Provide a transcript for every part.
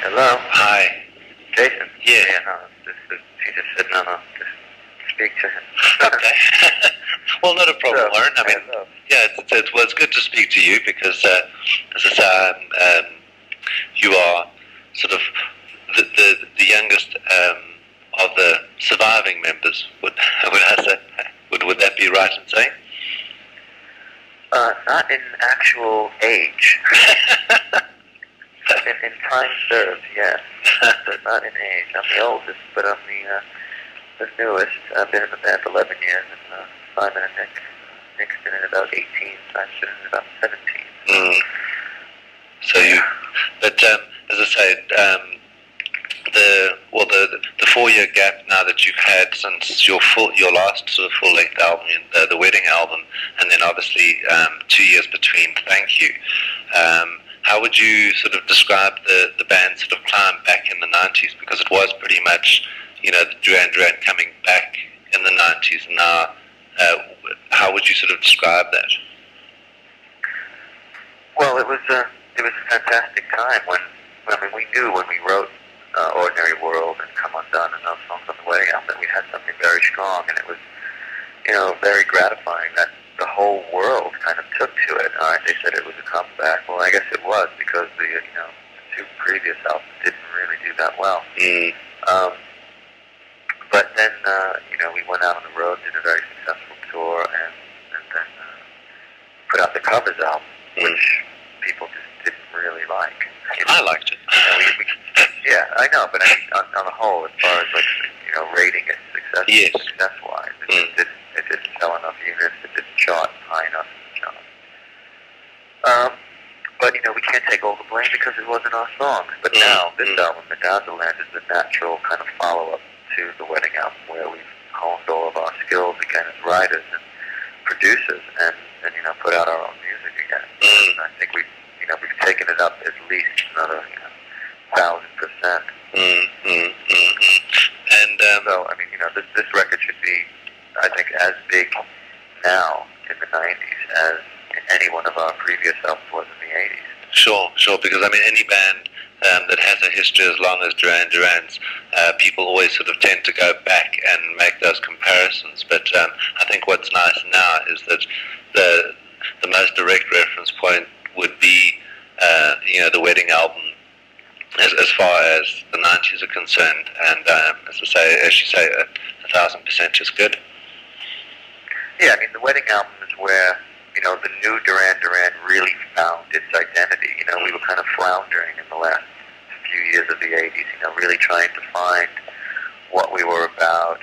Hello? Hi. Jason? Yeah. No, he just said no, just speak to him. Okay. Well, not a problem, So, Warren. I mean, hello. yeah, it's good to speak to you because, as I say, you are sort of the youngest of the surviving members. Would I say? Would that be right in saying? Not in actual age. in time served, yes, but not in age. I'm the oldest, but I'm the newest. I've been in the band 11 years, and Simon and Nick's been in about 18, I've been in about 17. Mm. So you, but as I say, the 4-year gap now that you've had since your last sort of full length album, the wedding album, and then obviously 2 years between. Thank you. How would you sort of describe the band's sort of climb back in the 90s? Because it was pretty much, the Duran Duran coming back in the 90s. Now, how would you sort of describe that? Well, it was a fantastic time when we knew when we wrote Ordinary World and Come Undone and those songs on the wedding album that we had something very strong, and it was, very gratifying that the whole world kind of took to it. They said it was a comeback. Well, I guess it was, because the two previous albums didn't really do that well. Mm. But then we went out on the road, did a very successful tour, and then put out the covers album, which people just didn't really like. I liked it. Yeah, I know, but on the whole, as far as rating it success-wise, it didn't sell enough units. It didn't chart high enough in the charts. But we can't take all the blame because it wasn't our songs. But now this album, Medazzaland, is the natural kind of follow-up to the wedding album, where we've honed all of our skills again as writers and producers, and put out our own music again. And I think we've taken it up at least another 1,000%. And so this record should be, I think, as big now in the 90s as any one of our previous albums was in the 80s. Sure, because any band that has a history as long as Duran Duran's, people always sort of tend to go back and make those comparisons. But I think what's nice now is that the most direct reference point would be the wedding album as far as the 90s are concerned, and as you say, 1,000% is good. Yeah, the wedding album is where the new Duran Duran really found its identity. We were kind of floundering in the last few years of the 80s, really trying to find what we were about.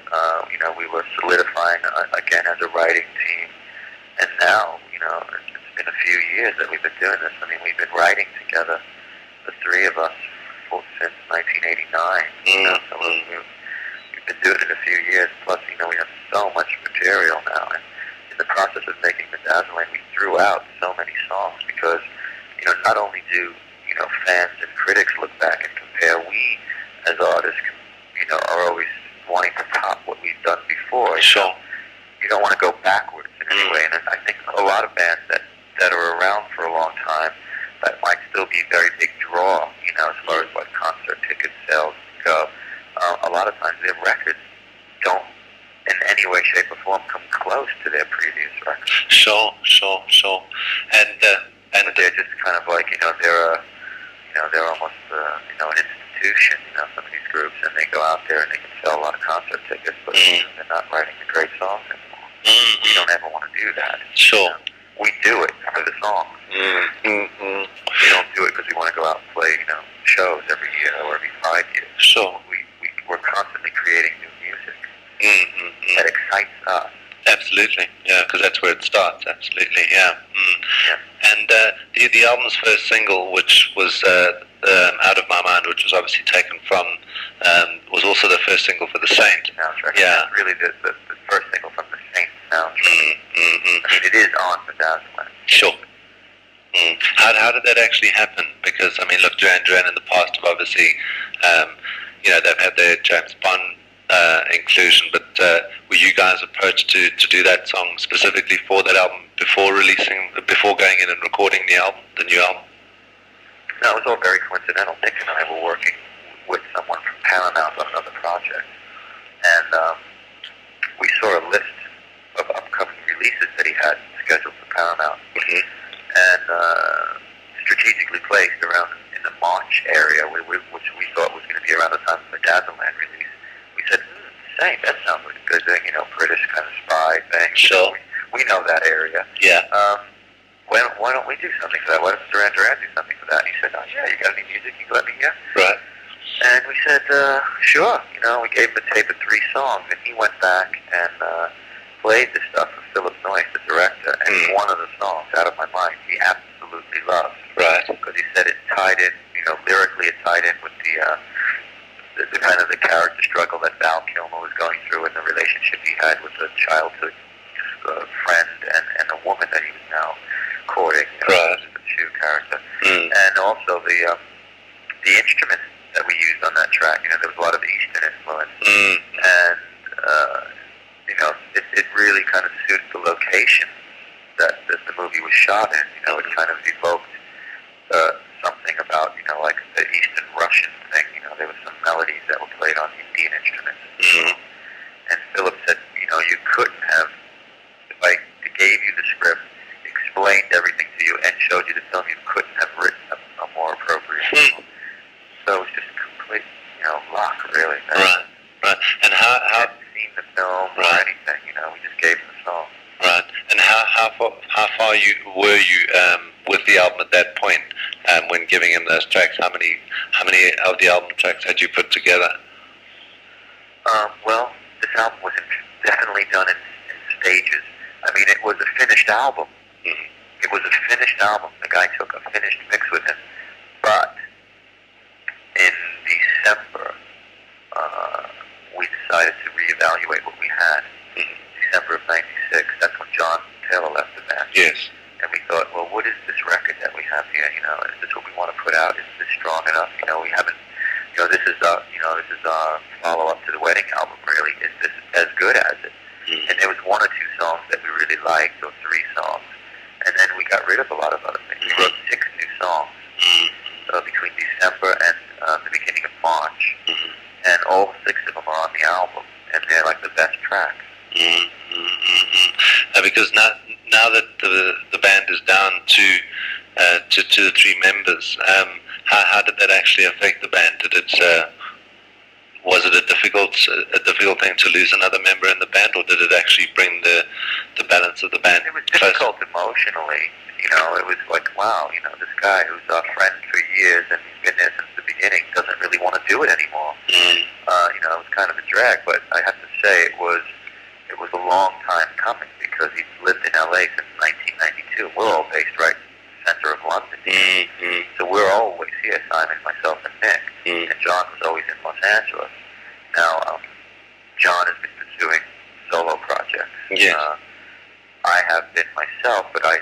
We were solidifying again as a writing team, and now it's been a few years that we've been doing this. We've been writing together, the three of us, since 1989. So we've been doing it a few years. Plus, we have so much material now. And in the process of making Medazzaland, we threw out so many songs because, not only do fans and critics look back and compare, we as artists, are always wanting to top what we've done before. Sure. You don't want to go backwards in any way. And I think a lot of bands that are around for a long time, that might still be a very big draw, as far as what concert ticket sales go. A lot of times their records don't, in any way, shape, or form, come close to their previous records. Sure. And they're just kind of like, they're almost, an institution, some of these groups, and they go out there and they can sell a lot of concert tickets, but they're not writing the great songs anymore. We don't ever want to do that. Sure. We do it for the songs. We don't do it because we want to go out and play, shows every year or every 5 years. Sure. We're constantly creating new music that excites us. Absolutely, yeah, because that's where it starts. Absolutely, yeah. And the album's first single, which was Out of My Mind, which was obviously taken from, was also the first single for the Saint. Soundtrack. Yeah. It's really the first single from the Saint soundtrack. It is on Medazzaland. Sure. How did that actually happen? Because, look, Duran Duran in the past have obviously, they've had their James Bond inclusion, but were you guys approached to do that song specifically for that album before going in and recording the new album? No, it was all very coincidental. Nick and I were working with someone from Paramount on another project, and we saw a list of upcoming releases that he had scheduled for Paramount, and strategically placed around in the March area, which we thought was going to be around the time of the Medazzaland release. We said, same, that sounds like a good thing, British kind of spy thing. Sure. We know that area. Yeah. Why don't we do something for that? Why doesn't Duran Duran do something for that? And he said, oh, yeah, you got any music you can let me hear? Right. And we said, sure. We gave him a tape of 3 songs, and he went back and played the stuff for Philip Noyce, the director, and one of the songs, Out of My Mind, he absolutely loved. Right. Because he said it tied in, lyrically it tied in with the kind of the character struggle that Val Kilmer was going through in the relationship he had with a childhood friend and a woman that he was now courting, right. The Chew character. And also the instruments that we used on that track, there was a lot of Eastern influence. And, it really kind of suited the location that the movie was shot in. It kind of evoked something about, like the Eastern Russian thing. There were some melodies that were played on Indian instruments. And Philip said, you couldn't have, if I gave you the script, explained everything to you, and showed you the film, you couldn't have written a more appropriate film. So it was just complete, luck, really. Right. And how hadn't seen the film or anything, we just gave him the song. Right. And how far were you with the album at that point when giving him those tracks? How many of the album tracks had you put together? Well, this album was definitely done in stages. I mean, it was a finished album. It was a finished album. The guy took a finished mix with him. But in December, we decided to reevaluate what we had. December of '96. That's when John Taylor left the band. Yes. And we thought, well, what is this record that we have here? Is this what we want to put out? Is this strong enough? We haven't. This is our follow-up to the Wedding album. Really, is this as good as it? And there was 1 or 2 songs that we really liked, or 3 songs. And then we got rid of a lot of other things. We wrote 6 new songs between December and the beginning of March. And all 6 of them are on the album, and they're like the best tracks. Because now that the band is down to 3 members, how did that actually affect the band? Was it a difficult thing to lose another member in the band, or did it actually bring the balance of the band? It was difficult emotionally. It was like, wow, this guy who's our friend for years and he's been there since the beginning doesn't really want to do it anymore. It was kind of a drag, but I have to say it was a long time coming, because he's lived in LA since 1992. We're all based right in the center of London. So we're always here, Simon, myself, and Nick. And John was always in Los Angeles. Now, John has been pursuing solo projects. Yes. I have been myself, but I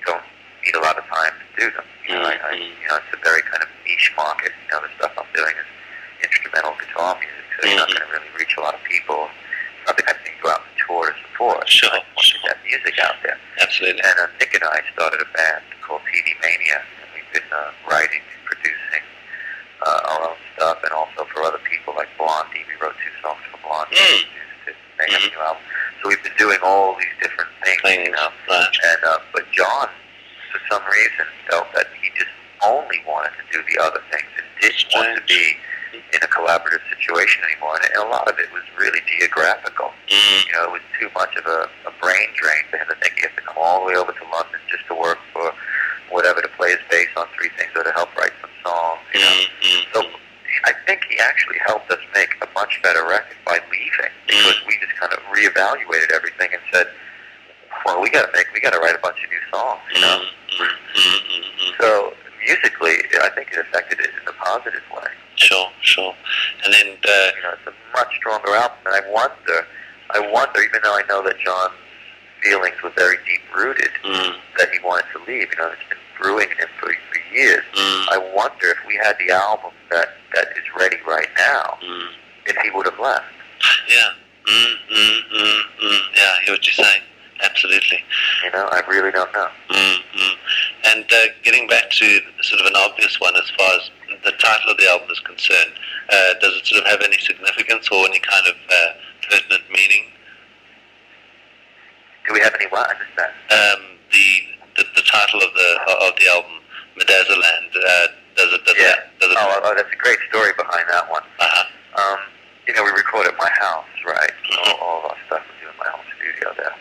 don't need a lot of time to do them. It's a very kind of niche market. The stuff I'm doing is instrumental guitar music, so you're not going to really reach a lot of people. It's not the kind of thing you go out and tour to support. Sure. I want to get that music out there. Absolutely. And Nick and I started a band called TV Mania, and we've been writing and producing our own stuff, and also for other people like Blondie. We wrote 2 songs for Blondie to make a new album. So we've been doing all these different things. Right. And but John, for some reason, felt that he just only wanted to do the other things and didn't want to be in a collaborative situation anymore. And a lot of it was really geographical. It was too much of a brain drain for him to think he had to come all the way over to London just to work for whatever, to play his bass on 3 things or to help write some songs. So I think he actually helped us make a much better record by leaving, because we just kind of reevaluated everything and said, well, we got to write a bunch of new songs. So musically, I think it affected it in a positive way. Sure. And then it's a much stronger album, and I wonder, even though I know that John's feelings were very deep rooted, that he wanted to leave. It's been brewing in him for years. I wonder if we had the album that is ready right now, if he would have left. Yeah. Yeah, I hear what you're saying. Absolutely. I really don't know. And getting back to sort of an obvious one as far as the title of the album is concerned, does it sort of have any significance or any kind of pertinent meaning? Do we have any what? I missed that. The title of the album, Medazzaland, does it? Oh, that's a great story behind that one. Uh-huh. We record at my house, right? All of our stuff we do in my home studio there.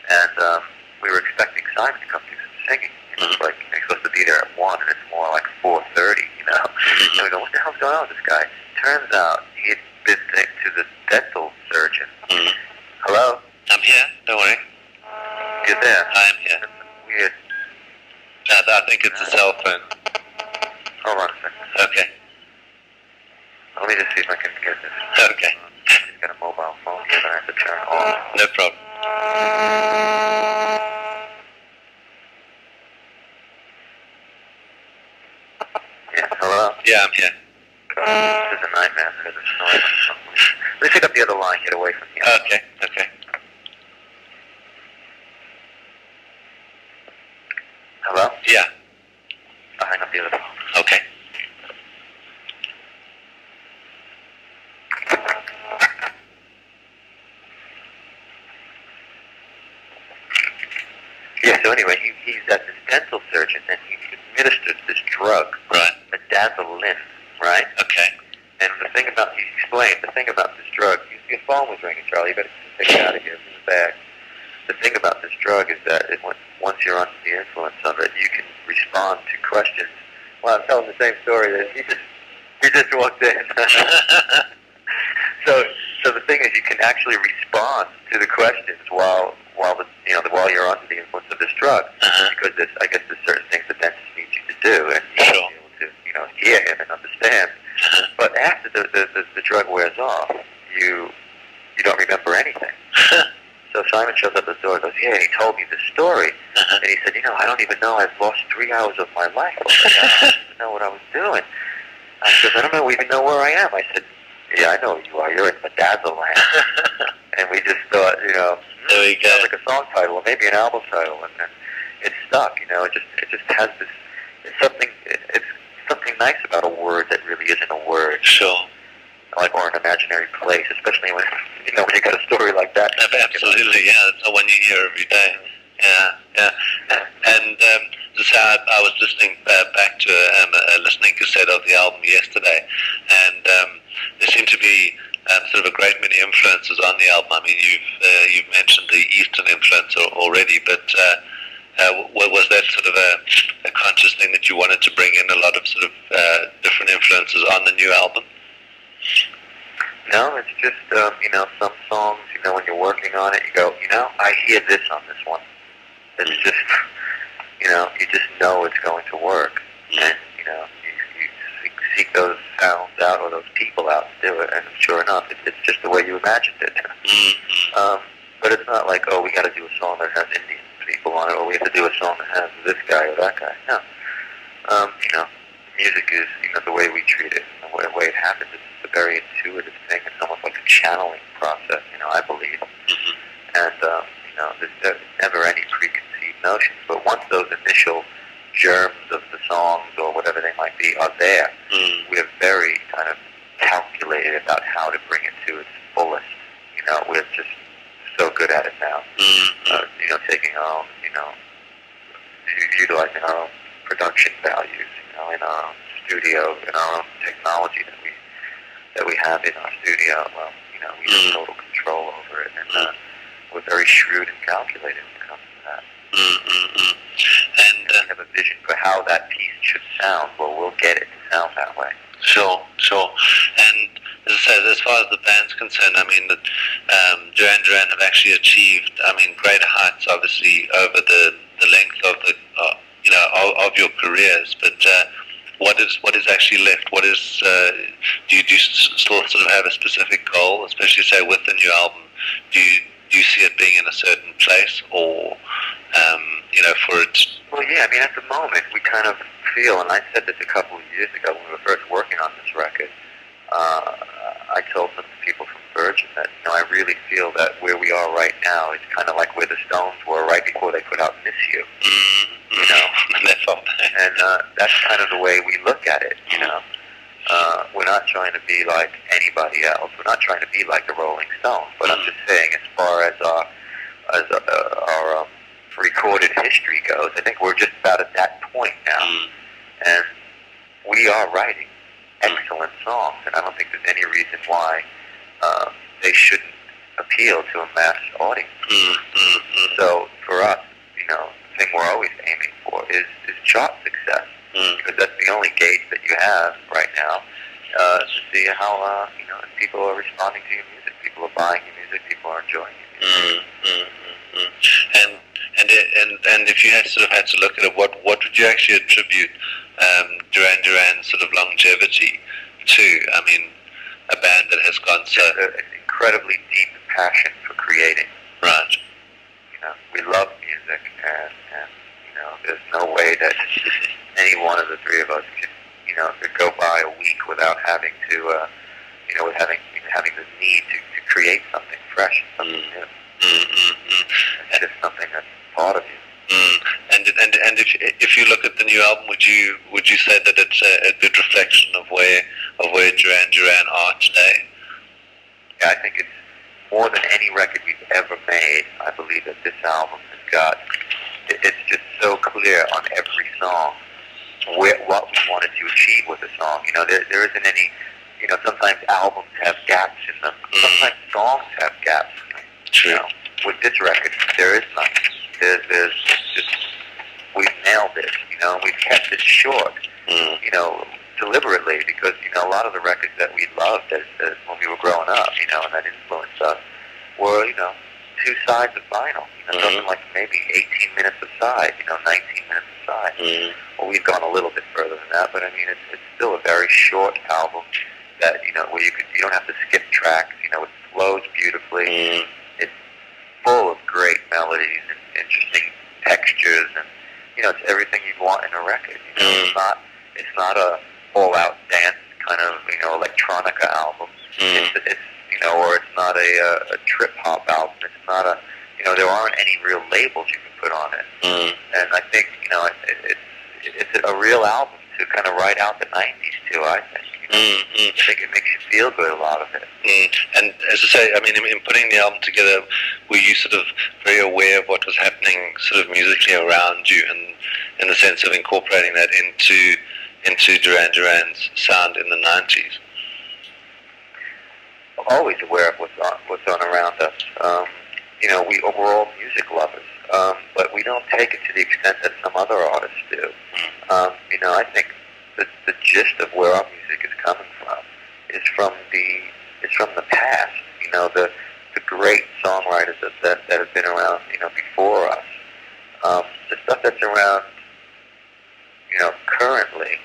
And we were expecting Simon to come do some singing. It's like, he's supposed to be there at 1, and it's more like 4:30, And we go, what the hell's going on with this guy? Turns out he had been to the dental surgeon. Hello? I'm here, don't worry. You're there? I am here. That's weird. I think it's a cell phone. Hold on a second. Okay. Let me just see if I can get this. Okay. He's got a mobile phone here that I have to turn on. No problem. Yeah, hello? Yeah, I'm here. This is a nightmare. There's a noise. Let me pick up the other line, get away from here. Okay. Hello? Yeah. I'll hang up the other phone. Okay. Yeah, so anyway, he's at this dental surgeon, and he administered this drug, Right. Medazzaland, right? Okay. And he explained, the thing about this drug, your phone was ringing, Charlie, you better take it out of here, it's in the bag. The thing about this drug is that once you're under the influence of it, you can respond to questions. Well, I'm telling the same story that he just walked in. So the thing is, you can actually respond to the questions while you're under the influence of this drug, because I guess there's certain things the dentist needs you to do, and you Sure. be able to hear him and understand. But after the drug wears off, you don't remember anything. So Simon shows up at the door and goes, yeah, he told me this story. And he said, I don't even know, I've lost 3 hours of my life. I don't even know what I was doing. I said, I don't even know where I am. I said, yeah, I know who you are. You're in Medazzaland. And we just thought, there we go. sounds like a song title or maybe an album title. And then it stuck, it just has this, it's something nice about a word that really isn't a word. Sure. Or an imaginary place, especially when you got a story like that. Absolutely, yeah. That's the one you hear every day. Yeah. And just how I was listening back to a listening cassette of the album yesterday, and there seem to be sort of a great many influences on the album. I mean, you've mentioned the Eastern influence already, but was that sort of a conscious thing that you wanted to bring in a lot of sort of different influences on the new album? No, it's just, some songs, when you're working on it, you go, I hear this on this one. It's just, you just know it's going to work. And, you seek those sounds out or those people out to do it, and sure enough, it's just the way you imagined it. But it's not like, we got to do a song that has Indian people on it, or we have to do a song that has this guy or that guy. No. Music is, the way we treat it, the way it happens. It's a very intuitive thing. It's almost like a channeling process, I believe. And, there's never any preconceived notions. But once those initial germs of the songs or whatever they might be are there, we're very kind of calculated about how to bring it to its fullest. We're just so good at it now. Taking our own, utilizing our own production values, in our own studio, in our own technology that we have in our studio. Well, we have total control over it, and we're very shrewd and calculated when it comes to that. And we have a vision for how that piece should sound. Well, we'll get it to sound that way. Sure. And as I said, as far as the band's concerned, I mean, Duran Duran have actually achieved, greater heights, obviously, over the length of of your careers. But what is actually left? What is do you still sort of have a specific goal, especially say with the new album? Do you see it being in a certain place, or for it? Well, yeah. At the moment, we kind of feel, and I said this a couple of years ago when we were first working on this record. I told some people from Virgin that I really feel that where we are right now is kind of like where the Stones were right before they put out Miss You. you know. And they fall back. And that's kind of the way we look at it, you know. We're not trying to be like anybody else. We're not trying to be like the Rolling Stones. But I'm just saying, as far as our recorded history goes, I think we're just about at that point now. And we are writing excellent songs, and I don't think there's any reason why they shouldn't appeal to a mass audience. So for us, you know, the thing we're always aiming for is chart success, because that's the only gauge that you have right now to see how you know, if people are responding to your music, people are buying your music, people are enjoying your music. And if you had to look at it, what would you actually attribute Duran Duran's sort of longevity to? I mean, a band that has gone so... An incredibly deep passion for creating. Right. You know, we love music, and you know, there's no way that any one of the three of us could go by a week without having to, you know, having the need to create something fresh, something new. It's just something that's part of you. And if you look at the new album, would you say that it's a good reflection of where Duran Duran are today? Yeah, I think it's more than any record we've ever made. I believe that this album has got, it's just so clear on every song what we wanted to achieve with the song. You know, there isn't any, you know, sometimes albums have gaps in them. Sometimes songs have gaps in them. True. You know, with this record, there is none. There's just, we've nailed it, you know, we've kept it short, you know, deliberately, because, you know, a lot of the records that we loved as when we were growing up, you know, and that influenced us, were, you know, two sides of vinyl, you know, something like maybe 18 minutes a side, you know, 19 minutes a side. Well, we've gone a little bit further than that, but I mean, it's still a very short album that, you know, where you don't have to skip tracks, you know, it flows beautifully. It's full of great melodies and interesting textures, and, you know, it's everything you'd want in a record. You know, it's not a all-out dance kind of, you know, electronica album. It's you know, or it's not a trip-hop album. It's not a, you know, there aren't any real labels you can put on it. And I think, you know, it's a real album to kind of write out the 90s too, I think. I think it makes you feel good, a lot of it. And as I say, I mean, in putting the album together, were you sort of very aware of what was happening sort of musically around you, and in the sense of incorporating that into Duran Duran's sound in the 90s? I'm always aware of what's on around us. You know, we're all music lovers, but we don't take it to the extent that some other artists do. You know, I think the gist of where our music is coming from is from the past. You know, the great songwriters that have been around, you know, before us. The stuff that's around, you know, currently,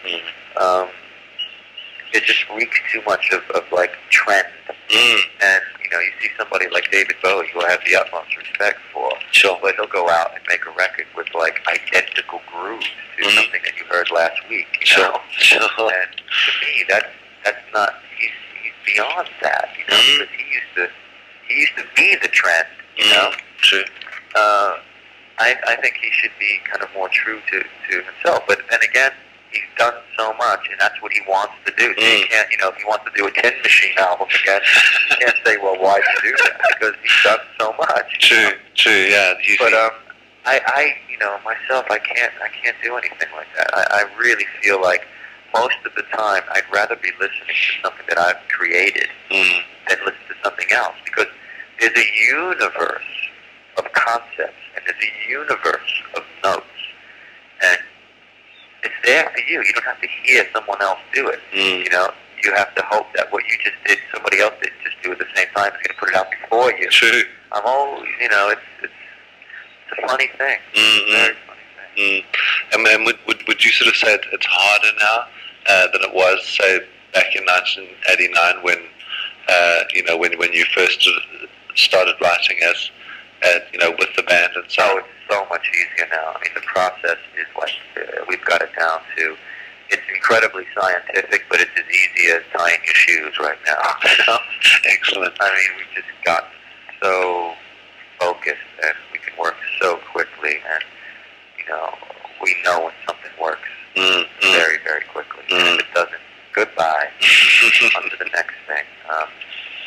it just reeks too much of like trend. And, you know, you see somebody like David Bowie, who I have the utmost respect for, but he'll go out and make a record with like identical grooves to something that you heard last week, you know? And to me, that's not, he's beyond that, you know, because he used to be the trend, you know? True. I think he should be kind of more true to himself, but then again, he's done so much, and that's what he wants to do. So you can't, you know, if he wants to do a Tin Machine album again, you can't say, well, why did you do that? Because he's done so much. True, yeah. But I, you know, myself, I can't do anything like that. I really feel like most of the time I'd rather be listening to something that I've created than listen to something else, because there's a universe of concepts, and there's a universe of notes, and it's there for you. You don't have to hear someone else do it. You know, you have to hope that what you just did, somebody else didn't just do at the same time. Is going to put it out before you. True. I'm always, you know, it's a funny thing. It's a very funny thing. And would you sort of say it's harder now than it was, say, back in 1989 when you know, when you first started writing as you know, with the band and so? Oh, it's so much easier now. I mean, the process is like, we've got it down to, it's incredibly scientific, but it's as easy as tying your shoes right now. You know? Excellent. I mean, we've just gotten so focused, and we can work so quickly, and, you know, we know when something works Mm. very, very quickly. And if it doesn't, goodbye. On to the next thing.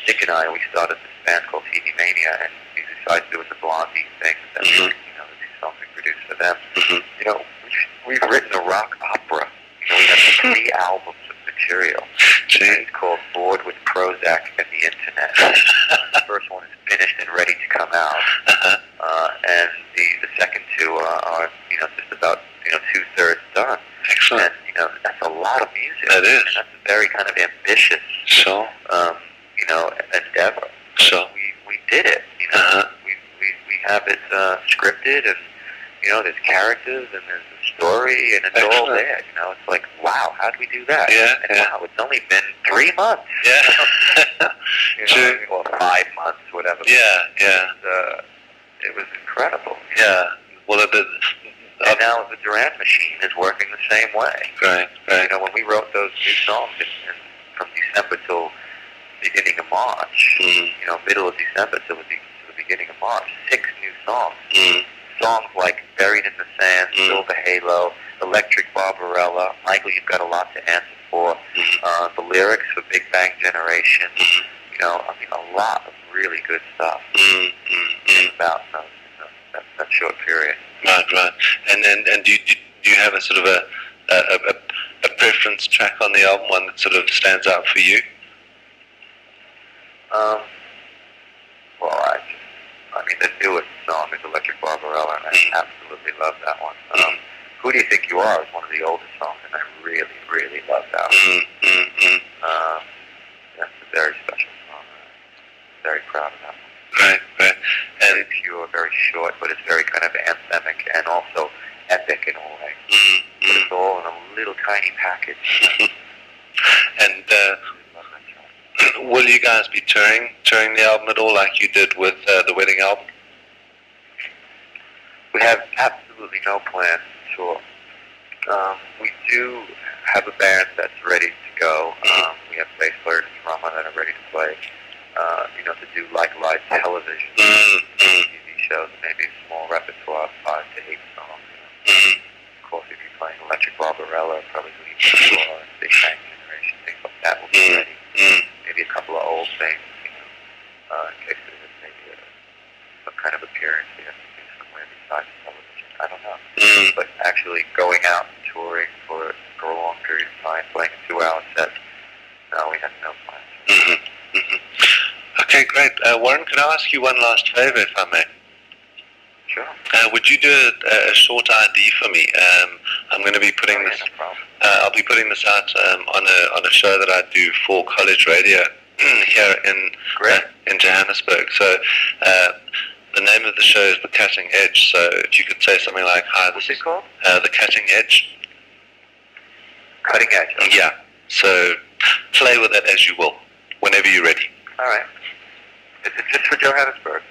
Nick and we started this band called TV Mania, and we decided to do the Blondie thing. That we, the two songs we produced for them. We've written a rock opera. We have 3 albums of material. And it's called Bored with Prozac and the Internet. The first one is finished and ready to come out. And the second 2 are just about 2/3 done. Excellent. And that's a lot of music. That is. And that's a very kind of ambitious, Sure. endeavor. Sure. We did it. We have it scripted, and there's characters and there's a story, and it's all there. It's like, wow, how did we do that? Yeah. And wow, it's only been 3 months. Yeah. True. Or 5 months, whatever. Yeah. It was incredible. Yeah. Well, and now the Duran machine is working the same way. Right. When we wrote those new songs from December till beginning of March, middle of December till the beginning of March, 6 new songs. Songs like Buried in the Sand, Silver Halo, Electric Barbarella, Michael, You've Got a Lot to Answer For, the lyrics for Big Bang Generation, a lot of really good stuff in about that short period. Right. And do you have a sort of a preference track on the album, one that sort of stands out for you? The newest song is Electric Barbarella, and I absolutely love that one. Who Do You Think You Are is one of the oldest songs, and I really, really love that one. That's a very special song. I'm very proud of that one. Right. Very pure, very short, but it's very kind of anthemic and also epic in a way. But it's all in a little tiny package. And will you guys be touring the album at all, like you did with the wedding album? We have absolutely no plans to tour. We do have a band that's ready to go. We have bass players and drummer that are ready to play. To do like live television, TV shows, maybe a small repertoire of 5 to 8 songs. Of course, if you're playing Electric Barbarella, probably or Big Bang Generation, things like that will be ready. Maybe a couple of old things, in case there's maybe some kind of appearance we have to do somewhere besides television. I don't know. But actually going out and touring for a long period of time, playing a 2-hour set, no, we have no plans. Okay, great. Warren, can I ask you one last favor, if I may? Sure. Would you do a short ID for me? I'm going to be putting this. No problem. I'll be putting this out on a show that I do for college radio here in Johannesburg. So the name of the show is The Cutting Edge. So if you could say something like, "Hi, What's it called? The Cutting Edge." Cutting Edge. Okay. Yeah. So play with it as you will, whenever you're ready. All right. Is it just for Johannesburg?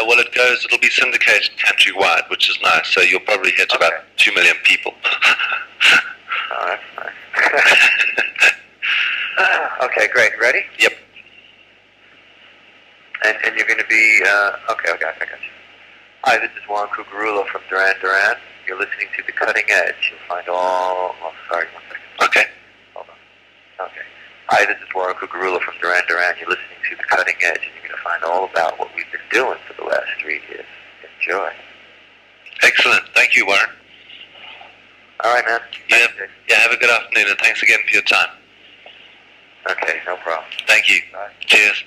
Well, it'll be syndicated countrywide, which is nice. So you'll probably hit about 2 million people. Oh, that's nice. Okay, great. Ready? Yep. And you're going to be, okay, I got you. Hi, this is Warren Cuccurullo from Duran Duran. You're listening to The Cutting Edge. You'll find all, sorry, 1 second. Okay. Hold on. Okay. Hi, this is Warren Cuccurullo from Duran Duran. You're listening to The Cutting Edge, and you're going to find all about what we've been doing for the last 3 years. Enjoy. Excellent. Thank you, Warren. All right, man. Yeah, have a good afternoon, and thanks again for your time. Okay, no problem. Thank you. Bye. Cheers.